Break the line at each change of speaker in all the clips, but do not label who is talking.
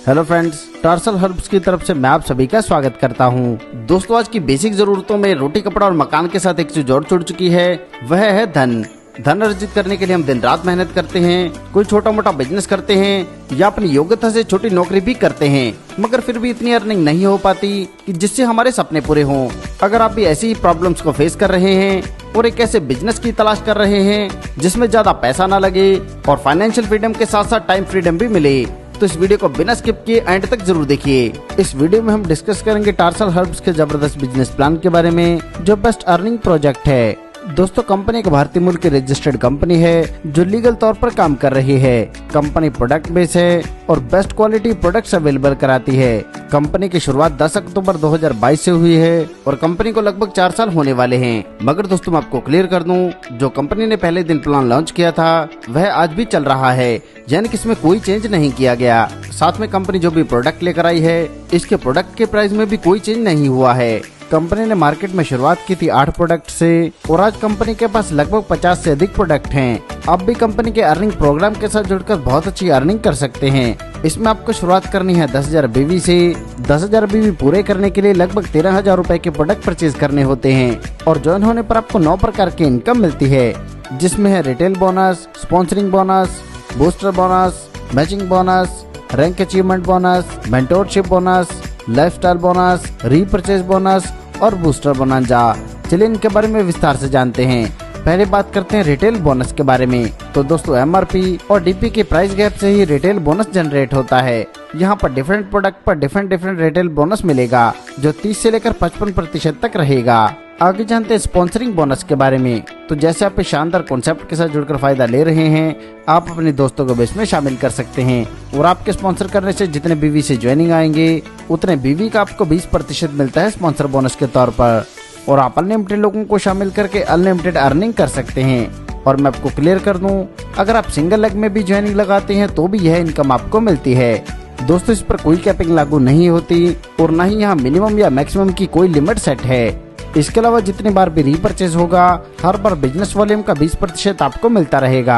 Hello friends, tarsal herbs की तरफ से मैं आप सभी का स्वागत करता हूं। दोस्तों, आज की बेसिक जरूरतों में रोटी, कपड़ा और मकान के साथ एक चीज और जुड़ चुकी है, वह है धन अर्जित करने के लिए हम दिन रात मेहनत करते हैं, कोई छोटा मोटा बिजनेस करते हैं या अपनी योग्यता से छोटी नौकरी भी करते हैं, मगर फिर भी इतनी अर्निंग नहीं हो पाती कि जिससे हमारे सपने पूरे हों। अगर आप भी ऐसी ही प्रॉब्लम्स को फेस कर रहे हैं और एक ऐसे बिजनेस की तलाश कर रहे हैं जिसमें ज्यादा पैसा ना लगे और फाइनेंशियल फ्रीडम के साथ साथ टाइम फ्रीडम भी मिले, तो इस वीडियो को बिना स्किप किए एंड तक जरूर देखिए। इस वीडियो में हम डिस्कस करेंगे टार्सल हर्ब्स के जबरदस्त बिजनेस प्लान के बारे में, जो बेस्ट अर्निंग प्रोजेक्ट है। दोस्तों, कंपनी एक भारतीय मूल की रजिस्टर्ड कंपनी है जो लीगल तौर पर काम कर रही है। कंपनी प्रोडक्ट बेस है और बेस्ट क्वालिटी प्रोडक्ट्स अवेलेबल कराती है। कंपनी की शुरुआत 10 अक्टूबर 2022 से हुई है और कंपनी को लगभग 4 साल होने वाले हैं। मगर दोस्तों, मैं आपको क्लियर कर दूं, जो कंपनी ने पहले दिन प्लान लॉन्च किया था वह आज भी चल रहा है, यानी कि इसमें कोई चेंज नहीं किया गया। साथ में कंपनी जो भी प्रोडक्ट लेकर आई है, इसके प्रोडक्ट के प्राइस में भी कोई चेंज नहीं हुआ है। कंपनी ने मार्केट में शुरुआत की थी 8 प्रोडक्ट से और आज कंपनी के पास लगभग 50 से अधिक प्रोडक्ट हैं। आप भी कंपनी के अर्निंग प्रोग्राम के साथ जुड़कर बहुत अच्छी अर्निंग कर सकते हैं। इसमें आपको शुरुआत करनी है 10,000 BV से। 10,000 BV पूरे करने के लिए लगभग 13,000 रूपए के प्रोडक्ट परचेज करने होते हैं और ज्वाइन होने पर आपको 9 प्रकार की इनकम मिलती है, जिसमें है retail bonus, sponsoring bonus, booster bonus, matching bonus, rank achievement bonus, mentorship bonus, lifestyle bonus, repurchase bonus और बूस्टर बोनंजा। चलिए इनके बारे में विस्तार से जानते हैं। पहले बात करते हैं रिटेल बोनस के बारे में। तो दोस्तों, MRP और DP के प्राइस गैप से ही रिटेल बोनस जनरेट होता है। यहाँ पर डिफरेंट प्रोडक्ट पर डिफरेंट रिटेल बोनस मिलेगा, जो 30 से लेकर 55% तक रहेगा। आगे जानते हैं स्पॉन्सरिंग बोनस के बारे में। तो जैसे आप इस शानदार कॉन्सेप्ट के साथ जुड़कर फायदा ले रहे हैं, आप अपने दोस्तों को भी इसमें शामिल कर सकते हैं और आपके स्पॉन्सर करने से जितने BV से ज्वाइनिंग आएंगे उतने BV का आपको 20% मिलता है स्पॉन्सर बोनस के तौर पर, और आप अनलिमिटेड लोगों को शामिल करके अनलिमिटेड अर्निंग कर सकते हैं। और मैं आपको क्लियर कर दूं, अगर आप सिंगल लेग में भी ज्वाइनिंग लगाते हैं तो भी यह इनकम आपको मिलती है। दोस्तों, इस पर कोई कैपिंग लागू नहीं होती और न ही यहाँ मिनिमम या मैक्सिमम की कोई लिमिट सेट है। इसके अलावा जितनी बार भी रीपरचेज होगा, हर बार बिजनेस वॉल्यूम का 20% आपको मिलता रहेगा।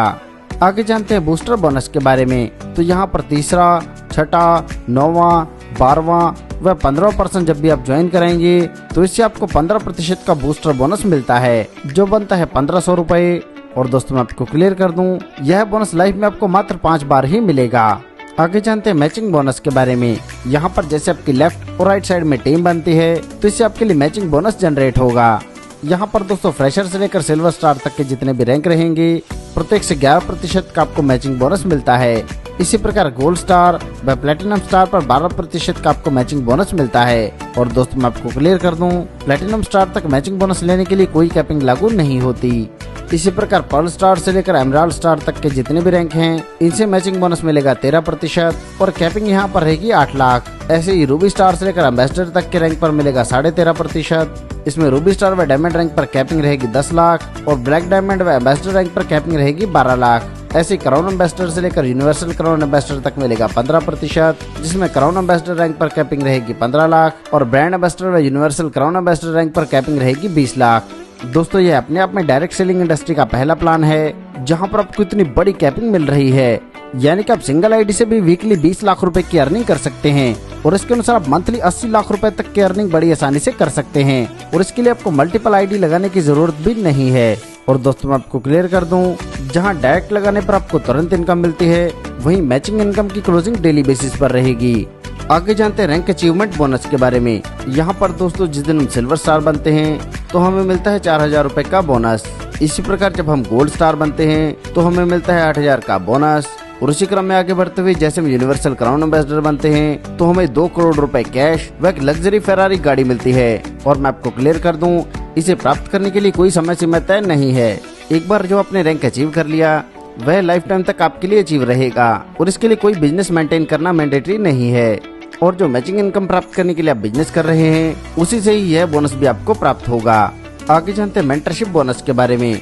आगे जानते हैं बूस्टर बोनस के बारे में। तो यहाँ पर तीसरा, छठा, 9वां, 12वां व 15% जब भी आप ज्वाइन कराएंगे तो इससे आपको 15% का बूस्टर बोनस मिलता है, जो बनता है 1500 रूपए। और दोस्तों, मैं आपको क्लियर कर दूं, यह बोनस लाइफ में आपको मात्र 5 बार ही मिलेगा। आगे जानते हैं मैचिंग बोनस के बारे में। यहाँ पर जैसे आपकी लेफ्ट और राइट साइड में टीम बनती है तो इससे आपके लिए मैचिंग बोनस जनरेट होगा। यहाँ पर दोस्तों, फ्रेशर से लेकर सिल्वर स्टार तक के जितने भी रैंक रहेंगे, प्रत्येक से 11% का आपको मैचिंग बोनस मिलता है। इसी प्रकार गोल्ड स्टार व प्लेटिनम स्टार पर 12% का आपको मैचिंग बोनस मिलता है। और दोस्तों, मैं आपको क्लियर कर दूं, प्लेटिनम स्टार तक मैचिंग बोनस लेने के लिए कोई कैपिंग लागू नहीं होती। इसी प्रकार पर्ल स्टार से लेकर एमराल्ड स्टार तक के जितने भी रैंक हैं, इनसे मैचिंग बोनस मिलेगा 13% और कैपिंग यहाँ पर रहेगी 8 लाख। ऐसे ही रूबी स्टार से लेकर एम्बेसडर तक के रैंक पर मिलेगा 13.5%। इसमें रूबी स्टार व डायमंड रैंक पर कैपिंग रहेगी 10 लाख और ब्लैक डायमंड व एम्बेसडर रैंक पर कैपिंग रहेगी 12 लाख। ऐसे क्राउन एम्बेसडर से लेकर यूनिवर्सल क्राउन एम्बेसडर तक मिलेगा 15%, जिसमें क्राउन एम्बेसडर रैंक पर कैपिंग रहेगी 15 लाख और ब्रांड एम्बेसडर व यूनिवर्सल क्राउन एम्बेसडर रैंक पर कैपिंग रहेगी 20 लाख। दोस्तों, ये अपने आप में डायरेक्ट सेलिंग इंडस्ट्री का पहला प्लान है जहां पर आपको इतनी बड़ी कैपिंग मिल रही है, यानी कि आप सिंगल आईडी से भी वीकली 20 लाख रुपए की अर्निंग कर सकते हैं और इसके अनुसार आप मंथली 80 लाख रुपए तक की अर्निंग बड़ी आसानी से कर सकते हैं और इसके लिए आपको मल्टीपल आईडी लगाने की जरूरत भी नहीं है। और दोस्तों, मैं आपको क्लियर कर दूं, जहां डायरेक्ट लगाने पर आपको तुरंत इनकम मिलती है, वहीं मैचिंग इनकम की क्लोजिंग डेली बेसिस पर रहेगी। आगे जानते हैं रैंक अचीवमेंट बोनस के बारे में। यहाँ पर दोस्तों, जिस दिन हम सिल्वर स्टार बनते हैं तो हमें मिलता है 4,000 रूपए का बोनस। इसी प्रकार जब हम गोल्ड स्टार बनते हैं तो हमें मिलता है 8,000 का बोनस। और इसी क्रम में आगे बढ़ते हुए जैसे हम यूनिवर्सल क्राउन एम्बेसडर बनते हैं तो हमें 2 करोड़ रुपए कैश व एक लग्जरी फेरारी गाड़ी मिलती है। और मैं आपको क्लियर कर दूं, इसे प्राप्त करने के लिए कोई समय सीमा तय नहीं है। एक बार जो आपने रैंक अचीव कर लिया, वह लाइफ टाइम तक आपके लिए अचीव रहेगा और इसके लिए कोई बिजनेस मेंटेन करना मैंडेटरी नहीं है। और जो मैचिंग इनकम प्राप्त करने के लिए आप बिजनेस कर रहे हैं, उसी से ही यह बोनस भी आपको प्राप्त होगा। आगे जानते हैं मेंटरशिप बोनस के बारे में।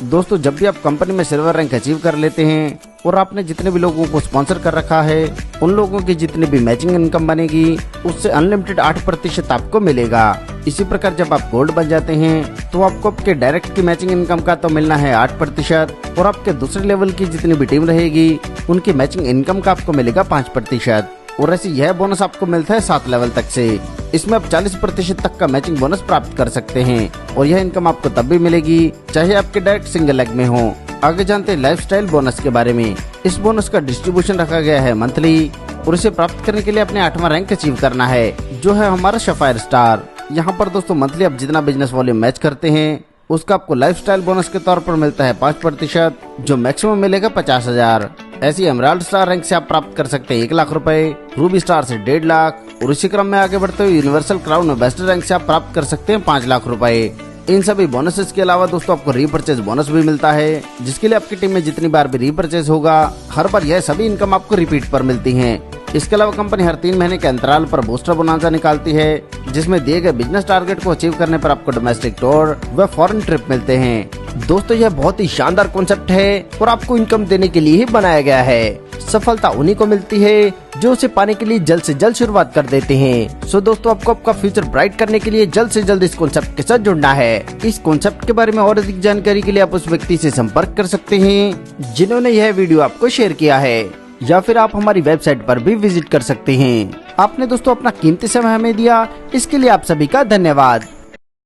दोस्तों, जब भी आप कंपनी में सिल्वर रैंक अचीव कर लेते हैं और आपने जितने भी लोगों को स्पॉन्सर कर रखा है, उन लोगों की जितनी भी मैचिंग इनकम बनेगी उससे अनलिमिटेड 8% आपको मिलेगा। इसी प्रकार जब आप गोल्ड बन जाते हैं तो आपको आपके डायरेक्ट की मैचिंग इनकम का तो मिलना है 8% और आपके दूसरे लेवल की जितनी भी टीम रहेगी उनकी मैचिंग इनकम का आपको मिलेगा 5%। और ऐसे यह बोनस आपको मिलता है 7 लेवल तक से। इसमें आप 40% तक का मैचिंग बोनस प्राप्त कर सकते हैं और यह इनकम आपको तब भी मिलेगी चाहे आपके डायरेक्ट सिंगल लेग में हो। आगे जानते हैं लाइफस्टाइल बोनस के बारे में। इस बोनस का डिस्ट्रीब्यूशन रखा गया है मंथली और इसे प्राप्त करने के लिए अपने 8वां रैंक अचीव करना है, जो है हमारा सफायर स्टार। यहाँ पर दोस्तों मंथली आप जितना बिजनेस वॉल्यूम मैच करते हैं उसका आपको लाइफस्टाइल बोनस के तौर पर मिलता है 5%, जो मैक्सिमम मिलेगा 50,000। ऐसी एमराल्ड स्टार रैंक से आप प्राप्त कर सकते हैं 1 लाख रुपए, रूबी स्टार से 1.5 लाख और इसी क्रम में आगे बढ़ते हुए यूनिवर्सल क्राउन बेस्ट रैंक से आप प्राप्त कर सकते हैं 5 लाख रुपए। इन सभी बोनसेस के अलावा दोस्तों आपको रीपरचेज बोनस भी मिलता है, जिसके लिए आपकी टीम में जितनी बार भी रीपरचेज होगा हर बार यह सभी इनकम आपको रिपीट पर मिलती है। इसके अलावा कंपनी हर 3 महीने के अंतराल पर बूस्टर बोनांजा निकालती है, जिसमें दिए गए बिजनेस टारगेट को अचीव करने पर आपको डोमेस्टिक टूर व फॉरेन ट्रिप मिलते हैं। दोस्तों यह बहुत ही शानदार कॉन्सेप्ट है और आपको इनकम देने के लिए ही बनाया गया है। सफलता उन्हीं को मिलती है जो उसे पाने के लिए जल्द से जल्द शुरुआत कर देते हैं। सो दोस्तों आपको आपका फ्यूचर ब्राइट करने के लिए जल्द से जल्द इस कॉन्सेप्ट के साथ जुड़ना है। इस कॉन्सेप्ट के बारे में और अधिक जानकारी के लिए आप उस व्यक्ति से संपर्क कर सकते हैं जिन्होंने यह वीडियो आपको शेयर किया है, या फिर आप हमारी वेबसाइट पर भी विजिट कर सकते हैं। आपने दोस्तों अपना कीमती समय हमें दिया, इसके लिए आप सभी का धन्यवाद।